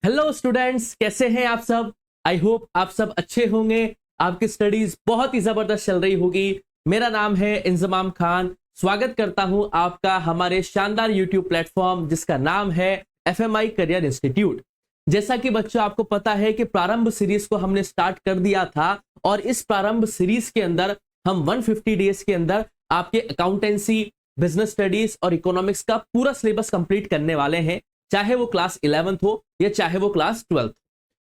Hello students, कैसे हैं आप सब। आई होप आप सब अच्छे होंगे। आपकी स्टडीज बहुत ही जबरदस्त चल रही होगी। मेरा नाम है इंजमाम खान। स्वागत करता हूं आपका हमारे शानदार यूट्यूब प्लेटफॉर्म जिसका नाम है एफएमआई करियर इंस्टीट्यूट। जैसा कि बच्चों आपको पता है कि प्रारंभ सीरीज को हमने स्टार्ट कर दिया था और इस प्रारंभ सीरीज के अंदर हम 150 डेज के अंदर आपके अकाउंटेंसी, बिजनेस स्टडीज और इकोनॉमिक्स का पूरा सिलेबस कंप्लीट करने वाले हैं, चाहे वो क्लास 11th हो या चाहे वो क्लास 12th।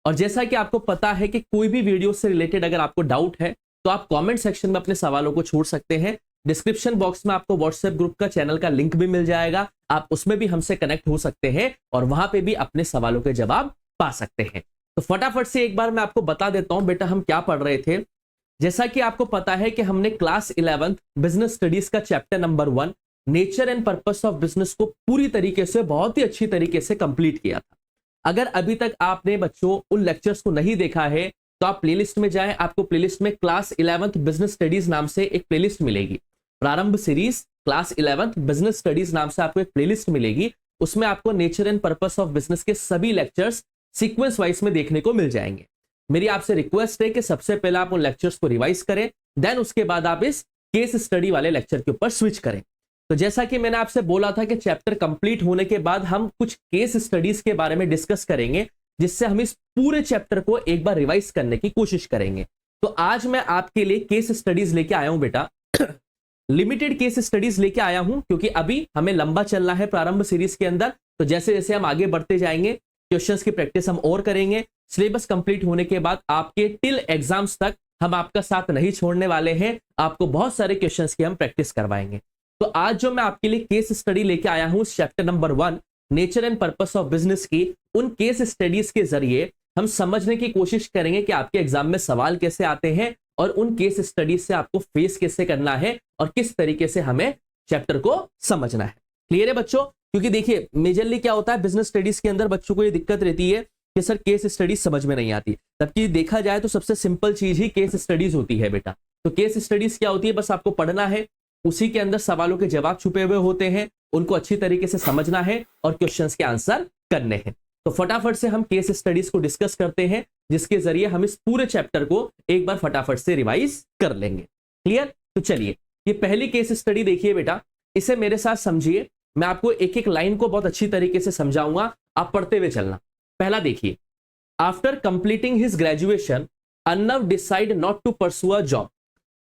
और जैसा कि आपको पता है कि कोई भी वीडियो से रिलेटेड अगर आपको डाउट है तो आप कमेंट सेक्शन में अपने सवालों को छोड़ सकते हैं। डिस्क्रिप्शन बॉक्स में आपको व्हाट्सएप ग्रुप का चैनल का लिंक भी मिल जाएगा, आप उसमें भी हमसे कनेक्ट हो सकते हैं और वहां पे भी अपने सवालों के जवाब पा सकते हैं। तो फटाफट से एक बार मैं आपको बता देता हूं बेटा हम क्या पढ़ रहे थे। जैसा कि आपको पता है कि हमने क्लास 11th बिजनेस स्टडीज का chapter number 1 nature and purpose of business को पूरी तरीके से बहुत ही अच्छी तरीके से कंप्लीट किया था। अगर अभी तक आपने बच्चों उन लेक्चर्स को नहीं देखा है तो आप प्लेलिस्ट में जाएं, आपको प्लेलिस्ट में क्लास 11th बिजनेस स्टडीज नाम से एक प्लेलिस्ट मिलेगी। प्रारंभ series class 11th business studies नाम से आपको एक प्लेलिस्ट मिलेगी। उसमें आपको nature and purpose of business के सभी लेक्चर्स सीक्वेंस वाइज में देखने को मिल जाएंगे। मेरी आपसे रिक्वेस्ट है कि सबसे पहले आप उन लेक्चर्स को रिवाइज करें, देन उसके बाद आप इस केस स्टडी वाले लेक्चर के ऊपर स्विच करें। तो जैसा कि मैंने आपसे बोला था कि चैप्टर कंप्लीट होने के बाद हम कुछ केस स्टडीज के बारे में डिस्कस करेंगे, जिससे हम इस पूरे चैप्टर को एक बार रिवाइज करने की कोशिश करेंगे। तो आज मैं आपके लिए केस स्टडीज लेके आया हूं बेटा। लिमिटेड केस स्टडीज लेके आया हूं क्योंकि अभी हमें लंबा चलना है प्रारंभ सीरीज के अंदर। तो जैसे जैसे हम आगे बढ़ते जाएंगे क्वेश्चंस की प्रैक्टिस हम और करेंगे। सिलेबस कंप्लीट होने के बाद आपके टिल एग्जाम्स तक हम आपका साथ नहीं छोड़ने वाले हैं, आपको बहुत सारे क्वेश्चंस की हम प्रैक्टिस करवाएंगे। तो आज जो मैं आपके लिए केस स्टडी लेके आया हूं chapter number 1 nature and purpose of business की, उन केस स्टडीज के जरिए हम समझने की कोशिश करेंगे कि आपके एग्जाम में सवाल कैसे आते हैं और उन केस स्टडीज से आपको फेस कैसे करना है और किस तरीके से हमें चैप्टर को समझना है। क्लियर है बच्चों? क्योंकि देखिए मेजरली क्या होता है बिजनेस स्टडीज के अंदर बच्चों को ये दिक्कत रहती है कि सर केस स्टडीज समझ में नहीं आती। जबकि देखा जाए तो सबसे सिंपल चीज ही केस स्टडीज होती है बेटा। तो केस स्टडीज क्या होती है, बस आपको पढ़ना है, उसी के अंदर सवालों के जवाब छुपे हुए होते हैं, उनको अच्छी तरीके से समझना है और क्वेश्चंस के आंसर करने हैं। तो फटाफट से हम केस स्टडीज को डिस्कस करते हैं, जिसके जरिए हम इस पूरे चैप्टर को एक बार फटाफट से रिवाइज कर लेंगे। क्लियर? तो चलिए ये पहली केस स्टडी देखिए बेटा, इसे मेरे साथ समझिए। मैं आपको एक एक लाइन को बहुत अच्छी तरीके से समझाऊंगा, आप पढ़ते हुए चलना। पहला देखिए, after completing his graduation Arnav decide not to pursue a job.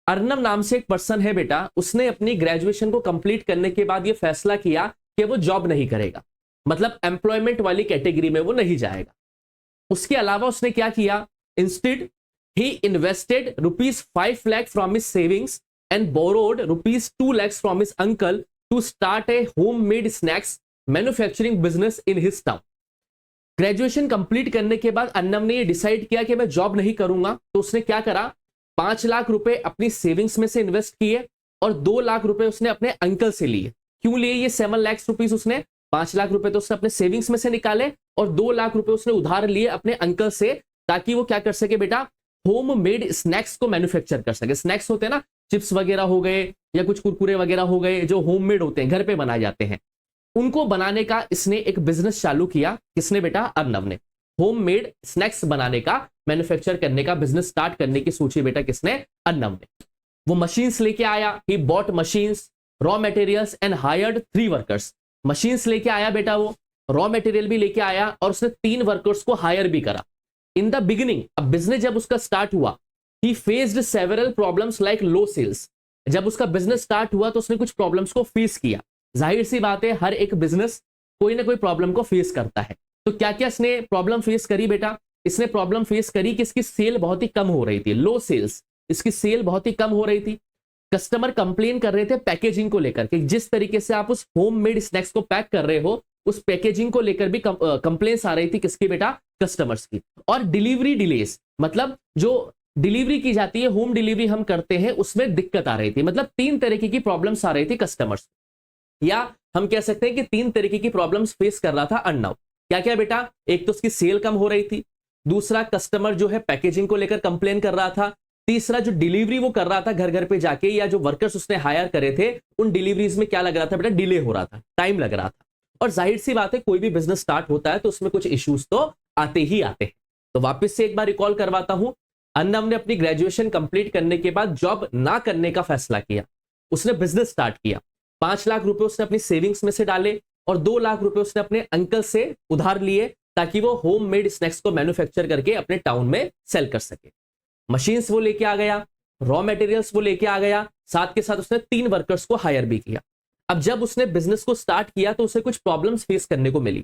Arnav नाम से एक पर्सन है बेटा, उसने अपनी ग्रेजुएशन को कंप्लीट करने के बाद यह फैसला किया कि वो जॉब नहीं करेगा, मतलब एम्प्लॉयमेंट वाली कैटेगरी में वो नहीं जाएगा। उसके अलावा उसने क्या किया, instead he invested ₹5 lakh from his savings and borrowed ₹2 lakh from his uncle to start a home made snacks manufacturing business in his town. Graduation complete करने के बाद अर्नव ने ये डिसाइड किया कि मैं जॉब नहीं करूंगा, तो उसने क्या करा, 5 लाख रुपए अपनी सेविंग्स में से इन्वेस्ट किए और 2 लाख रुपए उसने अपने अंकल से लिए। क्यों लिए ये 7 लाख रुपीस उसने? 5 लाख रुपए तो उसने अपने सेविंग्स में से निकाले और 2 लाख रुपए उसने उधार लिए अपने अंकल से, ताकि वो क्या कर सके बेटा, होम मेड स्नैक्स को मैन्युफैक्चर कर सके। स्नैक्स होते हैं ना, चिप्स वगैरह हो गए या कुछ कुरकुरे वगैरह हो गए जो होम मेड होते हैं, घर पे बनाए जाते हैं, उनको बनाने का इसने एक बिजनेस चालू किया। किसने बेटा? अर्नव ने। होम मेड स्नैक्स बनाने का, मैन्युफैक्चर करने का बिजनेस स्टार्ट करने की सोची बेटा किसने? अर्नव ने। वो मशीन्स लेके आया, he bought machines, raw materials and hired 3 workers. Machines लेके आया बेटा, वो रॉ मटेरियल भी लेके आया और उसने 3 वर्कर्स को हायर भी करा। इन द बिगिनिंग, अब बिजनेस जब उसका स्टार्ट हुआ, he faced several problems like low sales. जब उसका बिजनेस स्टार्ट हुआ तो उसने कुछ प्रॉब्लम्स को फेस किया। जाहिर सी बात है हर एक बिजनेस कोई ना कोई प्रॉब्लम को फेस करता है। तो क्या क्या इसने प्रॉब्लम फेस करी बेटा? इसने प्रॉब्लम फेस करी कि इसकी सेल बहुत ही कम हो रही थी, लो सेल्स, इसकी सेल बहुत ही कम हो रही थी। कस्टमर कंप्लेन कर रहे थे पैकेजिंग को लेकर कि जिस तरीके से आप उस होम मेड स्नैक्स को पैक कर रहे हो, उस पैकेजिंग को लेकर भी कंप्लेंट्स आ रही थी किसकी बेटा? कस्टमर्स की। और डिलीवरी डिलेस, मतलब जो डिलीवरी की जाती है, होम डिलीवरी हम करते हैं, उसमें दिक्कत आ रही थी। मतलब 3 तरीके की प्रॉब्लम्स आ रही थी कस्टमर्स, या हम कह सकते हैं कि 3 तरीके की प्रॉब्लम्स फेस कर रहा था अर्नव। क्या क्या बेटा? एक तो उसकी सेल कम हो रही थी, दूसरा कस्टमर जो है पैकेजिंग को लेकर कंप्लेन कर रहा था, तीसरा जो डिलीवरी वो कर रहा था घर घर पे जाके, या जो वर्कर्स उसने हायर करे थे उन डिलीवरीज में क्या लग रहा था बेटा? डिले हो रहा था, टाइम लग रहा था। और जाहिर सी बात है कोई भी बिजनेस स्टार्ट होता है तो उसमें कुछ इश्यूज तो आते ही आते हैं। तो वापस से एक बार रिकॉल करवाता हूं, अर्नव ने अपनी ग्रेजुएशन कंप्लीट करने के बाद जॉब ना करने का फैसला किया। उसने बिजनेस स्टार्ट किया। 5 लाख रुपए उसने अपनी सेविंग्स में से डाले और 2 लाख रुपए उसने अपने अंकल से उधार लिए ताकि वो होम मेड स्नैक्स को मैन्युफैक्चर करके अपने टाउन में सेल कर सके। मशीन्स वो लेके आ गया, रॉ मटेरियल्स वो लेके आ गया, साथ के साथ उसने 3 वर्कर्स को हायर भी किया। अब जब उसने बिजनेस को स्टार्ट किया तो उसे कुछ प्रॉब्लम्स फेस करने को मिली।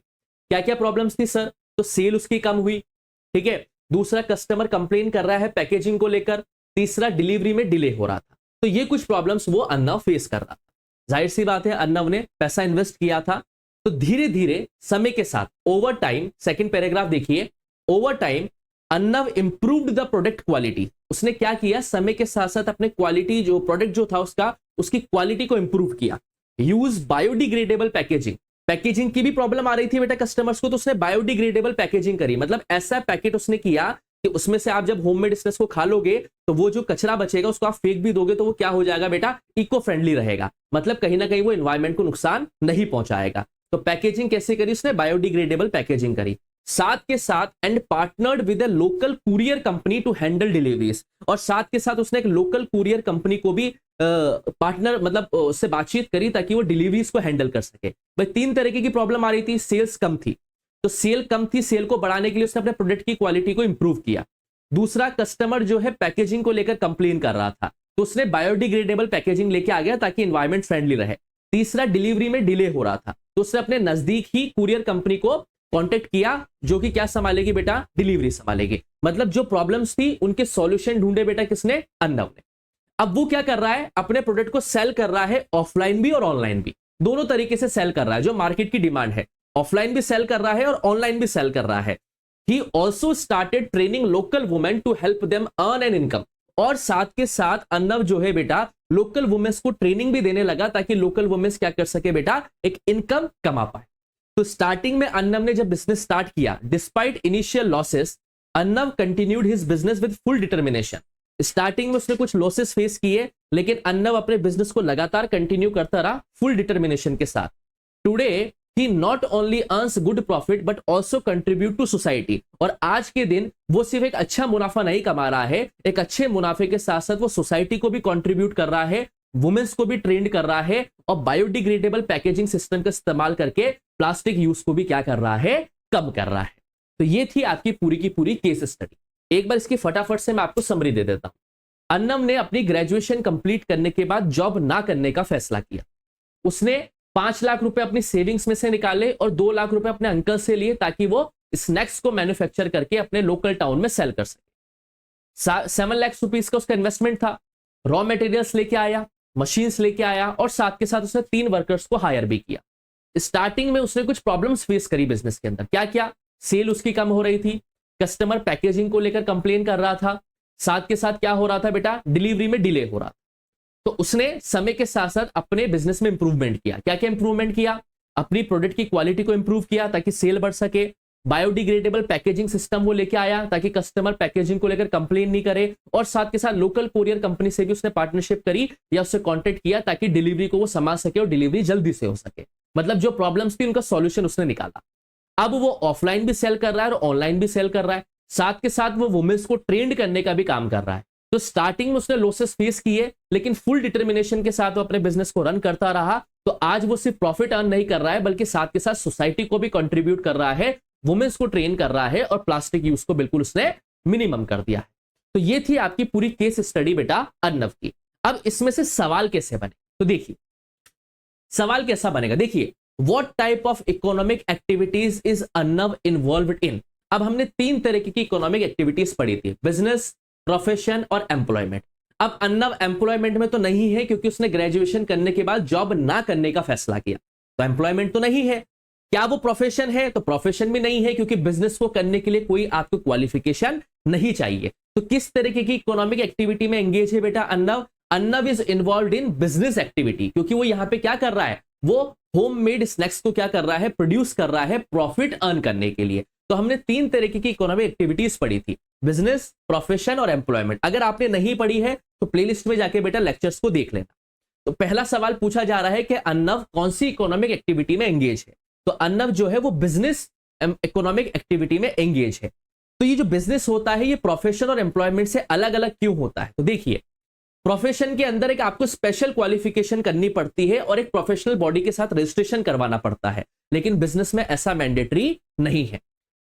क्या क्या प्रॉब्लम्स थी सर? तो सेल उसकी कम हुई, ठीक है। दूसरा, कस्टमर कंप्लेन कर रहा है पैकेजिंग को लेकर। तीसरा, डिलीवरी में डिले हो रहा था। तो ये कुछ प्रॉब्लम्स वो अर्नव फेस कर रहा था। जाहिर सी बात है, अर्नव ने पैसा इन्वेस्ट किया था। तो धीरे धीरे समय के साथ, ओवर टाइम, सेकंड पैराग्राफ देखिए, over time Arnav improved the product quality. उसने क्या किया? समय के साथ साथ अपने क्वालिटी, जो प्रोडक्ट जो था उसका, उसकी क्वालिटी को इंप्रूव किया। Use biodegradable packaging. पैकेजिंग की भी प्रॉब्लम आ रही थी बेटा कस्टमर्स को, तो उसने बायोडिग्रेडेबल पैकेजिंग करी। मतलब ऐसा पैकेट उसने किया कि उसमें से आप जब होममेड स्नैक्स को खा लोगे तो वो जो कचरा बचेगा उसको आप फेंक भी दोगे तो वो क्या हो जाएगा बेटा? इको फ्रेंडली रहेगा। मतलब कहीं ना कहीं वो एनवायरमेंट को नुकसान नहीं पहुंचाएगा। तो पैकेजिंग कैसे करी उसने? बायोडिग्रेडेबल पैकेजिंग करी। साथ के साथ and partnered with a local courier company to handle deliveries. और साथ के साथ उसने एक लोकल कुरियर कंपनी को भी पार्टनर, मतलब उससे बातचीत करी ताकि वो डिलीवरीज को हैंडल कर सके। भाई 3 तरीके की प्रॉब्लम आ रही थी। सेल्स कम थी, तो सेल कम थी, सेल को बढ़ाने के लिए उसने अपने प्रोडक्ट की क्वालिटी को इंप्रूव किया। दूसरा, कस्टमर जो है पैकेजिंग को लेकर कंप्लेन कर रहा था, तो उसने बायोडिग्रेडेबल पैकेजिंग लेके आ गया ताकि एनवायरमेंट फ्रेंडली रहे। तीसरा, डिलीवरी में डिले हो रहा था, तो उसने अपने नजदीक ही कुरियर कंपनी को कांटेक्ट किया जो कि क्या संभालेगी बेटा? डिलीवरी संभालेगी। मतलब जो प्रॉब्लम्स थी उनके सॉल्यूशन ढूंढे बेटा किसने? अर्नव ने। अब वो क्या कर रहा है? अपने प्रोडक्ट को सेल कर रहा है, ऑफलाइन भी और ऑनलाइन भी, दोनों तरीके से सेल कर रहा है जो मार्केट की डिमांड है। ऑफलाइन भी सेल कर रहा है और ऑनलाइन भी सेल कर रहा है। He also started training local women to help them earn an income. और साथ के साथ अर्नव जो है बेटा लोकल वुमेन्स को ट्रेनिंग भी देने लगा ताकि लोकल वुमेन्स क्या कर सके बेटा? एक इनकम कमा पाए। तो स्टार्टिंग में अर्नव ने जब बिजनेस स्टार्ट किया, despite initial losses, Arnav continued his business with full determination. Starting में उसने कुछ लॉसेस फेस किए, लेकिन अर्नव अपने बिजनेस को लगातार कंटिन्यू करता रहा फुल डिटर्मिनेशन के साथ। Today he not only earns good profit but also contribute to society. और आज के दिन वो सिर्फ एक अच्छा मुनाफा नहीं कमा रहा है, एक अच्छे मुनाफे के साथ साथ वो सोसाइटी को भी कंट्रीब्यूट कर रहा है, वुमेन्स को भी ट्रेंड कर रहा है, और बायोडिग्रेडेबल पैकेजिंग सिस्टम का इस्तेमाल करके प्लास्टिक यूज को भी क्या कर रहा है? कम कर रहा है। तो ये थी आपकी पूरी की पूरी केस स्टडी। एक बार इसकी फटाफट से मैं आपको समरी दे देता हूं। अर्नव ने अपनी ग्रेजुएशन कंप्लीट करने के बाद जॉब ना करने का फैसला किया। उसने 5 लाख रुपए अपनी सेविंग्स में से निकाले और 2 लाख रुपए अपने अंकल से लिए ताकि वो स्नैक्स को मैन्युफैक्चर करके अपने लोकल टाउन में सेल कर सके। 7 लाख रुपीस का उसका इन्वेस्टमेंट था। रॉ मटेरियल्स लेके आया, मशीन्स लेके आया, और साथ के साथ उसने 3 वर्कर्स को हायर भी किया। स्टार्टिंग में उसने कुछ प्रॉब्लम्स फेस करी बिजनेस के अंदर। क्या क्या? सेल उसकी कम हो रही थी, कस्टमर पैकेजिंग को लेकर कंप्लेन कर रहा था, साथ के साथ क्या हो रहा था बेटा? डिलीवरी में डिले हो रहा था। तो उसने समय के साथ साथ अपने बिजनेस में इंप्रूवमेंट किया। क्या क्या इंप्रूवमेंट किया? अपनी प्रोडक्ट की क्वालिटी को इंप्रूव किया ताकि सेल बढ़ सके। बायोडिग्रेडेबल पैकेजिंग सिस्टम वो लेके आया ताकि कस्टमर पैकेजिंग को लेकर कंप्लेन नहीं करे, और साथ के साथ लोकल कुरियर कंपनी से भी उसने पार्टनरशिप करी या उससे कांटेक्ट किया ताकि डिलीवरी को वो संभाल सके और डिलीवरी जल्दी से हो सके। मतलब जो प्रॉब्लम्स थी उनका सॉल्यूशन उसने निकाला। अब वो ऑफलाइन भी सेल कर रहा है और ऑनलाइन भी सेल कर रहा है, साथ के साथ वो वुमेन्स को ट्रेंड करने का भी काम कर रहा है। तो स्टार्टिंग में उसने लॉसेस फेस किए, लेकिन फुल डिटर्मिनेशन के साथ वो अपने बिजनेस को रन करता रहा। तो आज वो सिर्फ प्रॉफिट अर्न नहीं कर रहा है, बल्कि साथ के साथ सोसाइटी को भी कंट्रीब्यूट कर रहा है, वुमेन्स को ट्रेन कर रहा है, और प्लास्टिक यूज को बिल्कुल उसने मिनिमम कर दिया है। तो ये थी आपकी पूरी केस स्टडी बेटा अर्नव की। अब इसमें से सवाल कैसे बने? तो देखिए सवाल कैसा बनेगा। देखिए, what type of economic activities is Arnav involved इन। अब हमने 3 तरीके की इकोनॉमिक एक्टिविटीज पढ़ी थी, बिजनेस, प्रोफेशन और एम्प्लॉयमेंट। अब अर्नव एम्प्लॉयमेंट में तो नहीं है क्योंकि उसने ग्रेजुएशन करने के बाद जॉब ना करने का फैसला किया, तो एम्प्लॉयमेंट तो नहीं है। क्या वो प्रोफेशन है? तो प्रोफेशन भी नहीं है क्योंकि बिजनेस को करने के लिए कोई आपको क्वालिफिकेशन नहीं चाहिए। तो किस तरीके की इकोनॉमिक एक्टिविटी में एंगेज है बेटा Arnav? Arnav is involved in business activity, क्योंकि वो यहां पे क्या कर रहा है? वो होममेड स्नैक्स को क्या कर रहा है? प्रोड्यूस कर रहा है प्रॉफिट अर्न करने के लिए। तो हमने 3 तरीके की इकोनॉमिक एक्टिविटीज पढ़ी थी, बिजनेस, प्रोफेशन और एम्प्लॉयमेंट। अगर आपने नहीं पढ़ी है तो प्लेलिस्ट में जाके बेटा लेक्चर्स को देख लेना। तो पहला सवाल पूछा जा रहा है कि अर्नव कौन सी इकोनॉमिक एक्टिविटी में एंगेज है। तो अर्नव जो है वो बिजनेस इकोनॉमिक एक्टिविटी में एंगेज है। तो ये जो बिजनेस होता है ये प्रोफेशन और एम्प्लॉयमेंट से अलग अलग क्यों होता है? तो देखिए, प्रोफेशन के अंदर एक आपको स्पेशल क्वालिफिकेशन करनी पड़ती है और एक प्रोफेशनल बॉडी के साथ रजिस्ट्रेशन करवाना पड़ता है, लेकिन बिजनेस में ऐसा मैंडेटरी नहीं है।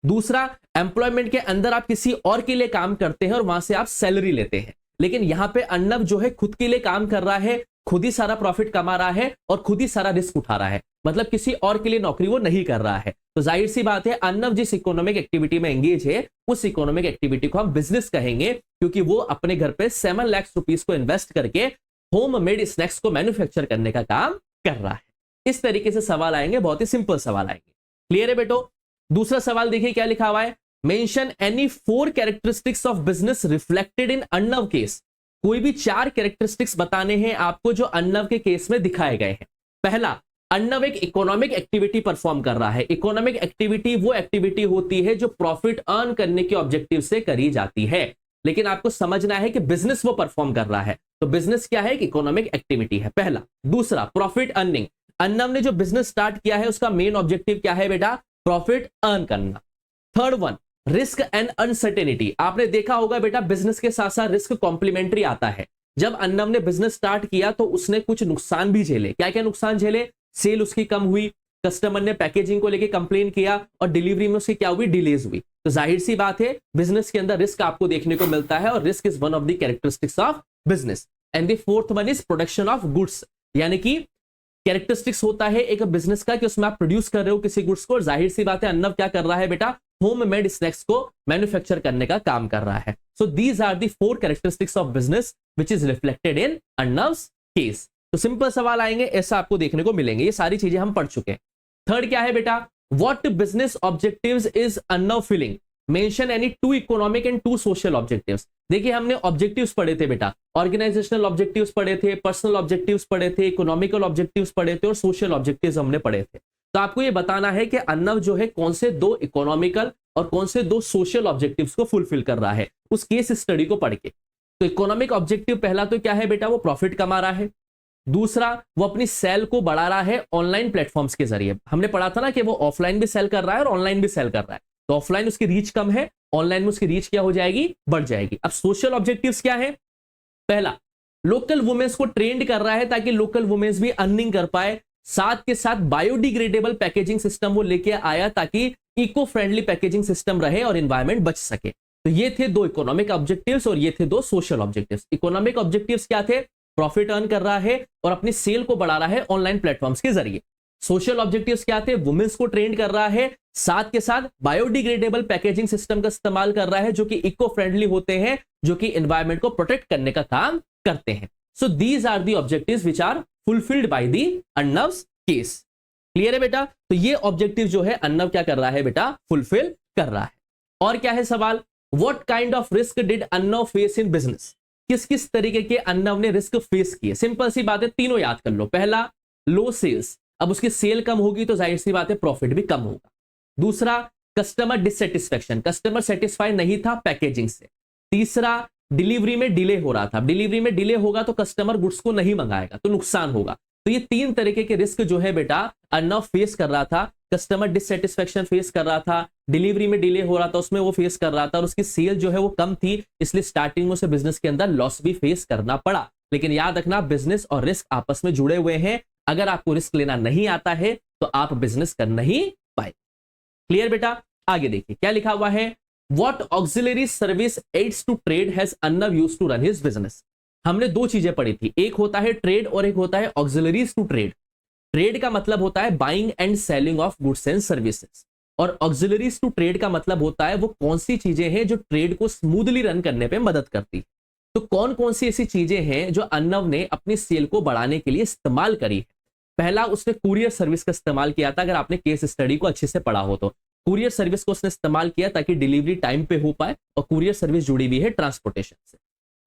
दूसरा, एम्प्लॉयमेंट के अंदर आप किसी और के लिए काम करते हैं और वहां से आप सैलरी लेते हैं, लेकिन यहां पे अर्नव जो है खुद के लिए काम कर रहा है, खुद ही सारा प्रॉफिट कमा रहा है और खुद ही सारा रिस्क उठा रहा है, मतलब किसी और के लिए नौकरी वो नहीं कर रहा है। तो जाहिर सी बात है अर्नव जिस इकोनॉमिक एक्टिविटी में एंगेज है उस इकोनॉमिक एक्टिविटी को हम बिजनेस कहेंगे, क्योंकि वो अपने घर पे 7 लाख रुपीस को इन्वेस्ट करके होम मेड स्नैक्स को मैन्युफैक्चर करने का काम कर रहा है। इस तरीके से सवाल आएंगे, बहुत ही सिंपल सवाल आएंगे। क्लियर है बेटो? दूसरा सवाल देखिए क्या लिखा हुआ है, mention any 4 characteristics of business reflected in Arnav case. कोई भी 4 कैरेक्टरिस्टिक्स बताने हैं आपको जो अर्नव के केस में दिखाए गए हैं। पहला, अर्नव एक इकोनॉमिक एक्टिविटी परफॉर्म कर रहा है। इकोनॉमिक एक्टिविटी वो एक्टिविटी होती है जो प्रॉफिट अर्न करने के ऑब्जेक्टिव से करी जाती है, लेकिन आपको समझना है कि बिजनेस वो परफॉर्म कर रहा है। तो बिजनेस क्या है? एक इकोनॉमिक एक्टिविटी है, पहला। दूसरा, प्रॉफिट अर्निंग। अर्नव ने जो बिजनेस स्टार्ट किया है उसका मेन ऑब्जेक्टिव क्या है बेटा? प्रॉफिट अर्न करना। Third one, risk and uncertainty. आपने देखा होगा बेटा बिजनेस के साथ साथ रिस्क कॉम्प्लीमेंट्री आता है। जब अर्नव ने बिजनेस स्टार्ट किया तो उसने कुछ नुकसान भी झेले। क्या क्या नुकसान झेले? सेल उसकी कम हुई, कस्टमर ने पैकेजिंग को लेकर कंप्लेन किया और डिलीवरी में उसकी क्या हुई? डिलेज हुई। तो जाहिर सी बात है बिजनेस के अंदर रिस्क आपको देखने को मिलता है और risk is one of the characteristics of business. And the fourth one is production of goods, यानी कि कैरेक्टरिस्टिक्स होता है एक बिजनेस का कि उसमें आप प्रोड्यूस कर रहे हो किसी गुड्स को, और जाहिर सी बात है अर्नव क्या कर रहा है बेटा? होम मेड स्नैक्स को मैन्युफैक्चर करने का काम कर रहा है। So these are the 4 characteristics of business which is reflected in Arnav's case. तो सिंपल सवाल आएंगे, ऐसा आपको देखने को मिलेंगे। ये सारी चीजें हम पढ़ चुके हैं। थर्ड क्या है बेटा? What business objectives is Arnav filling? Mention any 2 economic and 2 social objectives. देखिए हमने ऑब्जेक्टिव्स पढ़े थे बेटा, ऑर्गेनाइजेशनल ऑब्जेक्टिव्स पढ़े थे, पर्सनल ऑब्जेक्टिव्स पढ़े थे, इकोनॉमिकल ऑब्जेक्टिव्स पढ़े थे और सोशल ऑब्जेक्टिव्स हमने पढ़े थे। तो आपको ये बताना है कि अर्नव जो है कौन से 2 इकोनॉमिकल और कौन से 2 सोशल ऑब्जेक्टिव्स को फुलफिल कर रहा है उस केस स्टडी को पढ़ के। तो इकोनॉमिक ऑब्जेक्टिव पहला तो क्या है बेटा? वो प्रॉफिट कमा रहा है। दूसरा, वो अपनी सेल को बढ़ा रहा है ऑनलाइन प्लेटफॉर्म्स के जरिए। हमने पढ़ा था ना कि वो ऑफलाइन भी सेल कर रहा है और ऑनलाइन भी सेल कर रहा है। तो ऑफलाइन उसकी रीच कम है, ऑनलाइन में उसकी रीच क्या हो जाएगी? बढ़ जाएगी। अब सोशल ऑब्जेक्टिव्स क्या है? पहला, लोकल वुमेन्स को ट्रेंड कर रहा है ताकि लोकल वुमेन्स भी अर्निंग कर पाए। साथ के साथ बायोडिग्रेडेबल पैकेजिंग सिस्टम वो लेके आया ताकि इको फ्रेंडली पैकेजिंग सिस्टम रहे और एनवायरमेंट बच सके। तो ये थे 2 इकोनॉमिक ऑब्जेक्टिव्स और ये थे 2 सोशल ऑब्जेक्टिव्स। इकोनॉमिक ऑब्जेक्टिव्स क्या थे? प्रॉफिट अर्न कर रहा है और अपनी सेल को बढ़ा रहा है ऑनलाइन प्लेटफॉर्म्स के जरिए। सोशल ऑब्जेक्टिव्स क्या थे? वुमेन्स को ट्रेंड कर रहा है, साथ के साथ बायोडिग्रेडेबल पैकेजिंग सिस्टम का इस्तेमाल कर रहा है जो कि इको फ्रेंडली होते हैं, जो कि एनवायरमेंट को प्रोटेक्ट करने का काम करते हैं। So these are the objectives which are fulfilled by the Arnav's case. Clear है बेटा? तो ये ऑब्जेक्टिव जो है अर्नव क्या कर रहा है बेटा? फुलफिल कर रहा है। और क्या है सवाल? What kind of risk did Arnav face in business? किस किस तरीके के अर्नव ने रिस्क फेस किए? सिंपल सी बात है, तीनों याद कर लो। पहला, लो सेल्स। अब उसकी सेल कम होगी तो जाहिर सी बात है प्रॉफिट भी कम होगा। दूसरा, कस्टमर डिससेटिस्फैक्शन, कस्टमर सेटिस्फाई नहीं था पैकेजिंग से। तीसरा, डिलीवरी में डिले हो रहा था। डिलीवरी में डिले होगा तो कस्टमर गुड्स को नहीं मंगाएगा तो नुकसान होगा। तो ये 3 तरीके के रिस्क जो है बेटा अर्नव फेस कर रहा था। कस्टमर डिससेटिस्फैक्शन फेस कर रहा था, डिलीवरी में डिले हो रहा था उसमें वो फेस कर रहा था, और उसकी सेल जो है वो कम थी, इसलिए स्टार्टिंग में उसे बिजनेस के अंदर लॉस भी फेस करना पड़ा। लेकिन याद रखना बिजनेस और रिस्क आपस में जुड़े हुए हैं। अगर आपको रिस्क लेना नहीं आता है तो आप बिजनेस कर नहीं पाए। क्लियर बेटा? आगे देखिए क्या लिखा हुआ है। What auxiliary service aids to trade has Arnav used to run his business? हमने 2 चीजें पढ़ी थी, एक होता है ट्रेड और एक होता है ऑक्सिलरीज टू ट्रेड। ट्रेड का मतलब होता है buying and selling of goods and services, और ऑक्सिलरीज टू ट्रेड का मतलब होता है वो कौन सी चीजें हैं जो ट्रेड को स्मूथली रन करने पे मदद करती है। तो कौन कौन सी ऐसी चीजें हैं जो अर्नव ने अपनी सेल को बढ़ाने के लिए इस्तेमाल करी है? पहला, उसने कुरियर सर्विस का इस्तेमाल किया था। अगर आपने केस स्टडी को अच्छे से पढ़ा हो तो कुरियर सर्विस को उसने इस्तेमाल किया ताकि डिलीवरी टाइम पे हो पाए, और कुरियर सर्विस जुड़ी हुई है ट्रांसपोर्टेशन से।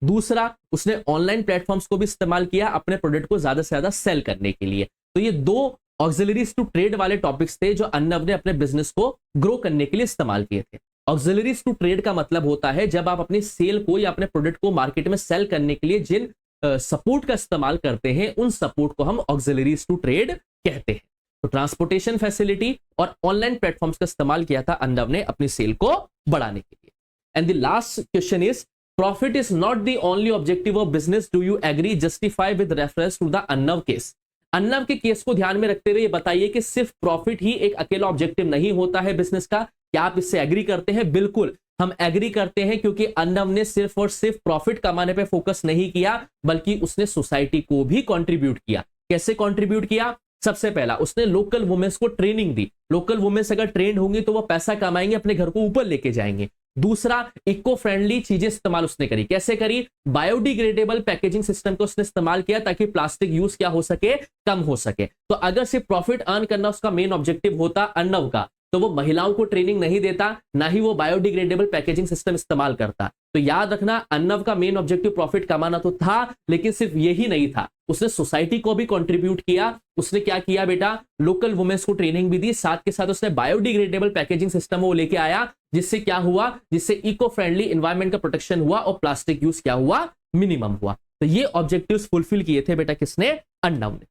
दूसरा, उसने ऑनलाइन प्लेटफॉर्म्स को भी इस्तेमाल किया अपने प्रोडक्ट को ज्यादा से ज्यादा सेल करने के लिए। तो ये 2 ऑक्सिलरीज टू ट्रेड वाले टॉपिक्स थे जो अर्नव ने अपने बिजनेस को ग्रो करने के लिए इस्तेमाल किए थे। ऑक्सिलरीज टू ट्रेड का मतलब होता है जब आप अपनी सेल को या अपने प्रोडक्ट को मार्केट में सेल करने के लिए जिन सपोर्ट का इस्तेमाल करते हैं उन सपोर्ट को हम ऑक्सिलरीज टू ट्रेड कहते हैं। तो ट्रांसपोर्टेशन फैसिलिटी और ऑनलाइन प्लेटफॉर्म्स का इस्तेमाल किया था अर्नव ने अपनी सेल को बढ़ाने के लिए। And the last question is profit is not the only objective of business, do you agree, justify with reference to the Arnav case. अर्नव के केस को ध्यान में रखते हुए ये बताइए कि सिर्फ प्रॉफिट ही एक अकेला ऑब्जेक्टिव नहीं होता है बिजनेस का। क्या आप इससे एग्री करते हैं? बिल्कुल हम एग्री करते हैं, क्योंकि अर्नव ने सिर्फ और सिर्फ प्रॉफिट कमाने पे फोकस नहीं किया, बल्कि उसने सोसाइटी को भी कंट्रीब्यूट किया। कैसे कंट्रीब्यूट किया? सबसे पहला उसने लोकल वुमेन्स को ट्रेनिंग दी। लोकल वुमेन्स अगर ट्रेंड होंगी तो वो पैसा कमाएंगे, अपने घर को ऊपर लेके जाएंगे। दूसरा, इको फ्रेंडली चीजें इस्तेमाल उसने करी। कैसे करी? बायोडिग्रेडेबल पैकेजिंग सिस्टम को उसने इस्तेमाल किया ताकि प्लास्टिक यूज क्या हो सके, कम हो सके। तो अगर सिर्फ प्रॉफिट अर्न करना उसका मेन ऑब्जेक्टिव होता अर्नव का, तो वो महिलाओं को ट्रेनिंग नहीं देता, ना ही वो बायोडिग्रेडेबल पैकेजिंग सिस्टम इस्तेमाल करता। तो याद रखना, अर्नव का मेन ऑब्जेक्टिव प्रॉफिट कमाना तो था, लेकिन सिर्फ यही नहीं था, उसने सोसाइटी को भी कंट्रीब्यूट किया। उसने क्या किया बेटा? लोकल वुमेन्स को ट्रेनिंग भी दी, साथ के साथ उसने बायोडिग्रेडेबल पैकेजिंग सिस्टम वो लेके आया, जिससे क्या हुआ? जिससे इको फ्रेंडली एनवायरमेंट का प्रोटेक्शन हुआ और प्लास्टिक यूज क्या हुआ? मिनिमम हुआ। तो ये ऑब्जेक्टिव्स फुलफिल किए थे बेटा किसने? अर्नव ने।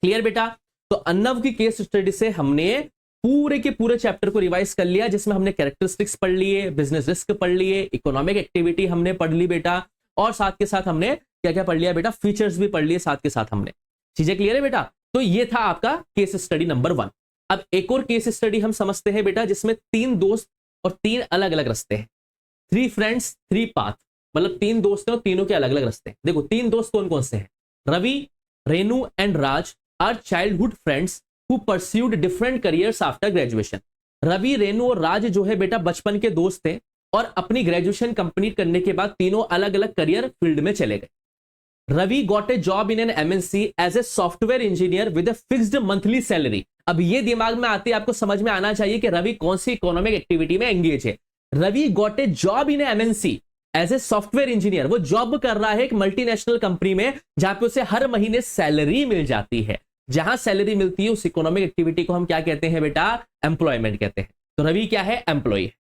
क्लियर बेटा? तो अर्नव की केस स्टडी से हमने पूरे के पूरे चैप्टर को रिवाइज कर लिया, जिसमें हमने कैरेक्टरिस्टिक्स पढ़ लिए, बिजनेस रिस्क पढ़ लिए, इकोनॉमिक एक्टिविटी हमने पढ़ ली बेटा, और साथ के साथ हमने क्या क्या पढ़ लिया बेटा? फीचर्स भी पढ़ लिए साथ के साथ हमने। चीजें क्लियर है बेटा? तो ये था आपका केस स्टडी नंबर 1। अब एक और केस स्टडी हम समझते हैं बेटा, जिसमें 3 दोस्त और 3 अलग अलग रास्ते हैं। 3 फ्रेंड्स 3 पाथ, मतलब 3 दोस्त हैं और तीनों के अलग अलग रास्ते हैं। देखो 3 दोस्त कौन कौन से हैं? Ravi, Renu and Raj are childhood friends who pursued different careers after graduation। Ravi, Renu और राज जो है बेटा बचपन के दोस्त थे और अपनी ग्रेजुएशन कंप्लीट करने के बाद तीनों अलग अलग करियर फील्ड में चले गए। Ravi got a job in an MNC as a software engineer with a fixed monthly salary. अब ये दिमाग में आते आपको समझ में आना चाहिए कि रवि कौन सी इकोनॉमिक एक्टिविटी में एंगेज है। Ravi got a job in MNC as a software engineer, वो जॉब कर रहा है एक मल्टीनेशनल कंपनी में, जहां पे उसे हर महीने सैलरी मिल जाती है। जहां सैलरी मिलती है उस इकोनॉमिक एक्टिविटी को हम क्या कहते हैं बेटा? एम्प्लॉयमेंट कहते हैं। तो रवि क्या है? एम्प्लॉय है।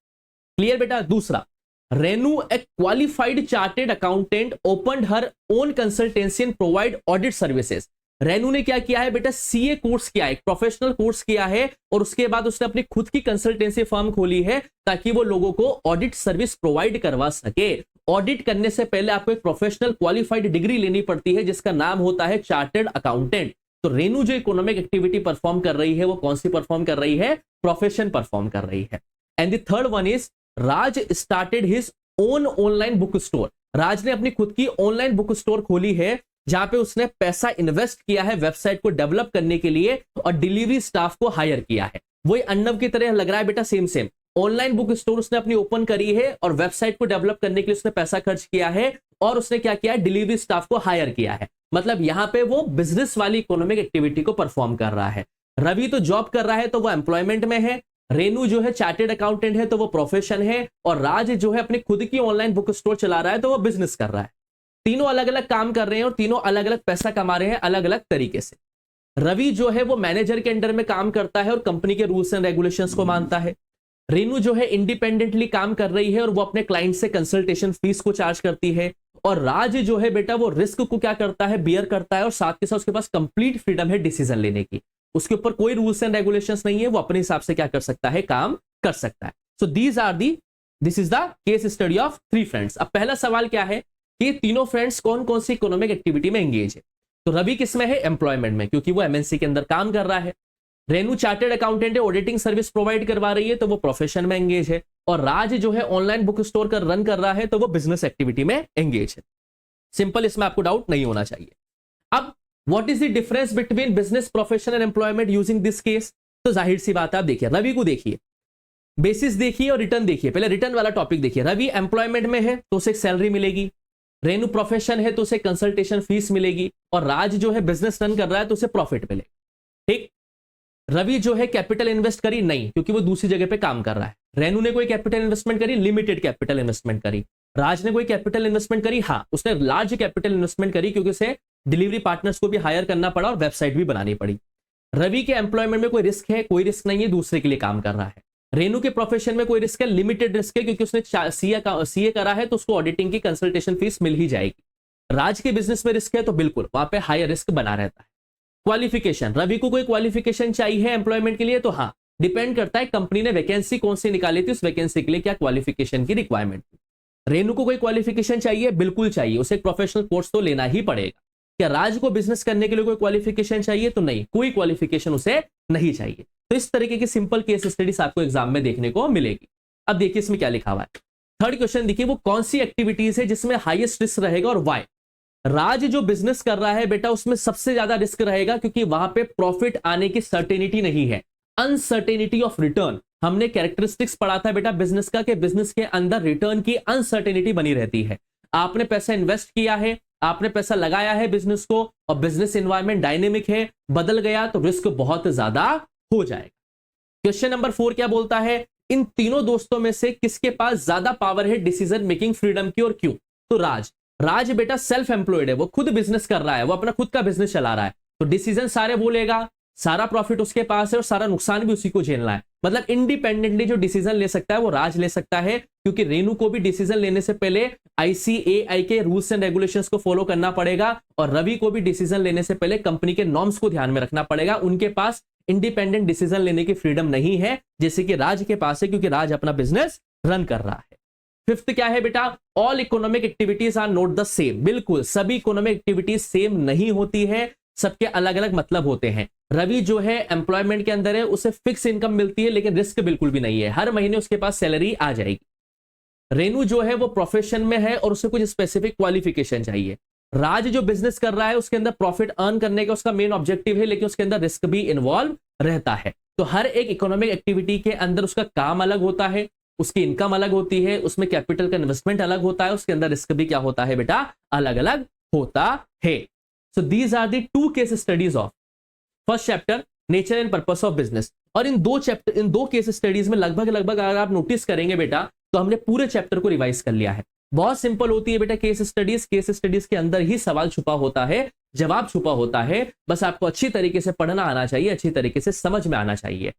क्लियर बेटा? दूसरा, Renu a qualified chartered accountant opened her own consultancy and provide audit services. Renu ने क्या किया है बेटा? सीए कोर्स किया है, एक प्रोफेशनल कोर्स किया है, और उसके बाद उसने अपनी खुद की कंसल्टेंसी फर्म खोली है ताकि वो लोगों को ऑडिट सर्विस प्रोवाइड करवा सके। ऑडिट करने से पहले आपको एक प्रोफेशनल क्वालिफाइड डिग्री लेनी पड़ती है, जिसका नाम होता है चार्टर्ड अकाउंटेंट। तो रेनू जो इकोनॉमिक एक्टिविटी परफॉर्म कर रही है वो कौन सी परफॉर्म कर रही है? प्रोफेशन परफॉर्म कर रही है। And the third one is Raj started his own online book store. Raj ने अपनी खुद की ऑनलाइन बुक स्टोर खोली है, जहां पे उसने पैसा इन्वेस्ट किया है वेबसाइट को डेवलप करने के लिए और डिलीवरी स्टाफ को हायर किया है। वही अर्नव की तरह लग रहा है बेटा, same same. Online book store उसने अपनी ओपन करी है और वेबसाइट को डेवलप करने के लिए उसने पैसा खर्च किया है, और उसने क्या किया है? डिलीवरी स्टाफ को हायर किया है। मतलब यहां पे वो बिजनेस वाली इकोनॉमिक एक्टिविटी को परफॉर्म कर रहा है। रवि तो जॉब कर रहा है तो वो एम्प्लॉयमेंट में है, रेनू जो है चार्टेड अकाउंटेंट है तो वो प्रोफेशन है, और राज जो है अपनी खुद की ऑनलाइन बुक स्टोर चला रहा है तो वो बिजनेस कर रहा है। तीनों अलग अलग काम कर रहे हैं और तीनों अलग अलग पैसा कमा रहे हैं अलग अलग तरीके से। रवि जो है वो मैनेजर के अंडर में काम करता है और कंपनी के रूल्स एंड रेगुलेशंस को मानता है। रेनू जो है इंडिपेंडेंटली काम कर रही है और वो अपने क्लाइंट से कंसल्टेशन फीस को चार्ज करती है। और राज जो है बेटा वो रिस्क को क्या करता है? बियर करता है, और साथ के साथ उसके पास कंप्लीट फ्रीडम है डिसीजन लेने की। उसके ऊपर कोई रूल्स एंड रेगुलेशंस नहीं है, वो अपने हिसाब से क्या कर सकता है? काम कर सकता है। So this is the case study of 3 friends. अब पहला सवाल क्या है कि तीनों फ्रेंड्स कौन कौन सी इकोनॉमिक एक्टिविटी में एंगेज है? तो रवि किसमें है? एम्प्लॉयमेंट में, क्योंकि वो एमएनसी के अंदर काम कर रहा है। रेनू चार्टेड अकाउंटेंट है, ऑडिटिंग सर्विस प्रोवाइड करवा रही है तो वो प्रोफेशन में एंगेज है। और राज जो है ऑनलाइन बुक स्टोर कर रन कर रहा है तो वो बिजनेस एक्टिविटी में एंगेज है। सिंपल, इसमें आपको डाउट नहीं होना चाहिए। अब what is the difference between business, profession and employment using this case? तो जाहिर सी बात है, आप देखिए रवि को देखिए, बेसिस देखिए और रिटर्न देखिए। पहले रिटर्न वाला टॉपिक देखिए। रवि एम्प्लॉयमेंट में है तो उसे सैलरी मिलेगी, रेनू प्रोफेशन है तो उसे कंसल्टेशन फीस मिलेगी, और राज जो है बिजनेस रन कर रहा है तो उसे प्रॉफिट मिलेगा। ठीक। रवि जो है कैपिटल इन्वेस्ट करी नहीं, क्योंकि वो दूसरी जगह पे काम कर रहा है। रेनू ने कोई कैपिटल इन्वेस्टमेंट करी? लिमिटेड कैपिटल इन्वेस्टमेंट करी। राज ने कोई कैपिटल इन्वेस्टमेंट करी? हाँ, उसने लार्ज कैपिटल इन्वेस्टमेंट करी, क्योंकि उसे डिलीवरी पार्टनर्स को भी हायर करना पड़ा और वेबसाइट भी बनानी पड़ी। रवि के एम्प्लॉयमेंट में कोई रिस्क है? कोई रिस्क नहीं है, दूसरे के लिए काम कर रहा है। रेनू के प्रोफेशन में कोई रिस्क है? लिमिटेड रिस्क है, क्योंकि उसने सीए करा है तो उसको ऑडिटिंग की कंसल्टेशन फीस मिल ही जाएगी। राज के बिजनेस में रिस्क है तो बिल्कुल वहां पे हायर रिस्क बना रहता है। क्वालिफिकेशन, रवि को कोई क्वालिफिकेशन चाहिए एम्प्लॉयमेंट के लिए? तो हाँ, डिपेंड करता है कंपनी ने वैकेंसी कौन सी निकाली थी, उस वैकेंसी के लिए क्या क्वालिफिकेशन की रिक्वायरमेंट थी। रेनू को कोई क्वालिफिकेशन चाहिए? बिल्कुल चाहिए, उसे एक प्रोफेशनल कोर्स तो लेना ही पड़ेगा। क्या राज को बिजनेस करने के लिए कोई क्वालिफिकेशन चाहिए? तो नहीं, कोई क्वालिफिकेशन उसे नहीं चाहिए। तो इस तरीके की सिंपल केस स्टडीज आपको एग्जाम में देखने को मिलेगी। अब देखिए इसमें क्या लिखा हुआ है। थर्ड क्वेश्चन देखिए, वो कौन सी एक्टिविटीज है जिसमें हाईएस्ट रिस्क रहेगा और वाई? राज जो बिजनेस कर रहा है बेटा, उसमें सबसे ज्यादा रिस्क रहेगा क्योंकि वहां पे प्रॉफिट आने की सर्टेनिटी नहीं है, अनसर्टेनिटी ऑफ रिटर्न। हमने कैरेक्टरिस्टिक्स पढ़ा था बेटा बिजनेस का, कि बिजनेस के अंदर रिटर्न की अनसर्टेनिटी बनी रहती है। आपने पैसा इन्वेस्ट किया है, आपने पैसा लगाया है बिजनेस को, और बिजनेस एनवायरमेंट डायनेमिक है, बदल गया तो रिस्क बहुत ज्यादा हो जाएगा। क्वेश्चन नंबर 4 क्या बोलता है, इन तीनों दोस्तों में से किसके पास ज्यादा पावर है डिसीजन मेकिंग फ्रीडम की और क्यों? तो राज बेटा सेल्फ एम्प्लॉयड है, वो खुद बिजनेस कर रहा है, वो अपना खुद का बिजनेस चला रहा है, तो डिसीजन सारे वो लेगा, सारा प्रॉफिट उसके पास है और सारा नुकसान भी उसी को झेलना है। मतलब इंडिपेंडेंटली जो डिसीजन ले सकता है वो राज ले सकता है, क्योंकि रेनू को भी डिसीजन लेने से पहले ICAI के रूल्स एंड रेगुलेशंस को फॉलो करना पड़ेगा, और रवि को भी डिसीजन लेने से पहले कंपनी के नॉर्म्स को ध्यान में रखना पड़ेगा। उनके पास इंडिपेंडेंट डिसीजन लेने की फ्रीडम नहीं है जैसे कि राज के पास है, क्योंकि राज अपना बिजनेस रन कर रहा है। फिफ्थ क्या है बेटा, all economic activities are not the same. बिल्कुल सभी इकोनॉमिक एक्टिविटीज सेम नहीं होती है, सबके अलग अलग मतलब होते हैं। रवि जो है एम्प्लॉयमेंट के अंदर है, उसे फिक्स इनकम मिलती है लेकिन रिस्क बिल्कुल भी नहीं है, हर महीने उसके पास सैलरी आ जाएगी। रेनू जो है वो प्रोफेशन में है और उसे कुछ स्पेसिफिक क्वालिफिकेशन चाहिए। राज जो बिजनेस कर रहा है उसके अंदर प्रॉफिट अर्न करने का उसका मेन ऑब्जेक्टिव है, लेकिन उसके अंदर रिस्क भी इन्वॉल्व रहता है। तो हर एक इकोनॉमिक एक्टिविटी के अंदर उसका काम अलग होता है, उसकी इनकम अलग होती है, उसमें कैपिटल का इन्वेस्टमेंट अलग होता है, उसके अंदर रिस्क भी क्या होता है बेटा, अलग अलग होता है। So these are the 2 case studies of first chapter nature and purpose of business. और इन दो केस स्टडीज में लगभग अगर आप नोटिस करेंगे बेटा तो हमने पूरे चैप्टर को रिवाइज कर लिया है। बहुत सिंपल होती है बेटा केस स्टडीज के अंदर ही सवाल छुपा होता है, जवाब छुपा होता है, बस आपको अच्छी तरीके से पढ़ना आना चाहिए, अच्छी तरीके से समझ में आना चाहिए।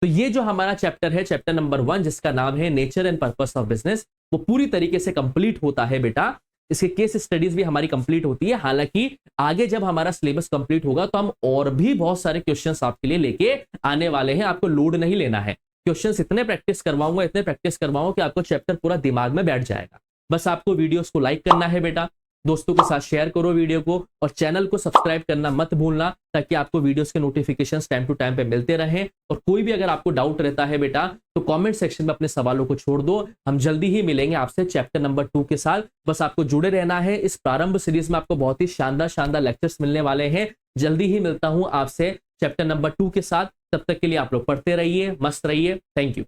तो ये जो हमारा चैप्टर है, चैप्टर नंबर 1 जिसका नाम है nature and purpose of business, वो पूरी तरीके से कंप्लीट होता है बेटा। इसके केस स्टडीज भी हमारी कंप्लीट होती है। हालांकि आगे जब हमारा सिलेबस कंप्लीट होगा तो हम और भी बहुत सारे क्वेश्चंस आपके लिए लेके आने वाले हैं, आपको लोड नहीं लेना है। क्वेश्चंस इतने प्रैक्टिस करवाऊंगा कि आपको चैप्टर पूरा दिमाग में बैठ जाएगा। बस आपको वीडियोस को लाइक करना है बेटा, दोस्तों के साथ शेयर करो वीडियो को, और चैनल को सब्सक्राइब करना मत भूलना, ताकि आपको वीडियोस के नोटिफिकेशंस टाइम टू टाइम पे मिलते रहें। और कोई भी अगर आपको डाउट रहता है बेटा तो कमेंट सेक्शन में अपने सवालों को छोड़ दो। हम जल्दी ही मिलेंगे आपसे चैप्टर नंबर 2 के साथ। बस आपको जुड़े रहना है। इस प्रारंभ सीरीज में आपको बहुत ही शानदार लेक्चर्स मिलने वाले हैं। जल्दी ही मिलता हूं आपसे चैप्टर नंबर 2 के साथ। तब तक के लिए आप लोग पढ़ते रहिए, मस्त रहिए। Thank you.